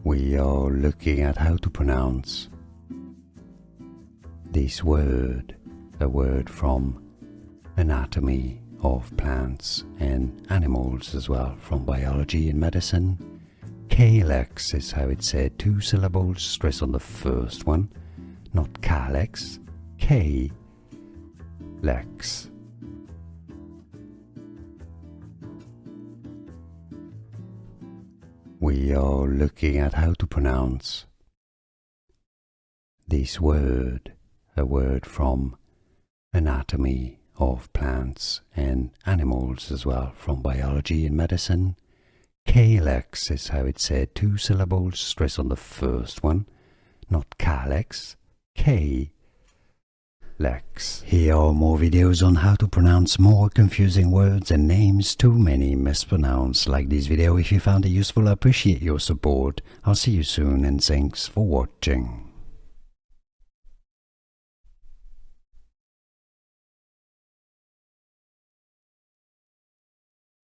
We are looking at how to pronounce this word, a word from anatomy of plants and animals as well, from biology and medicine. Calyx is how it's said, 2 syllables, stress on the first one, not calyx, Calyx. We are looking at how to pronounce this word, a word from anatomy of plants and animals as well, from biology and medicine. Calyx is how it's said, 2 syllables, stress on the first one, not calyx, Calyx. Here are more videos on how to pronounce more confusing words and names too many mispronounced. Like this video if you found it useful. I appreciate your support. I'll see you soon and thanks for watching.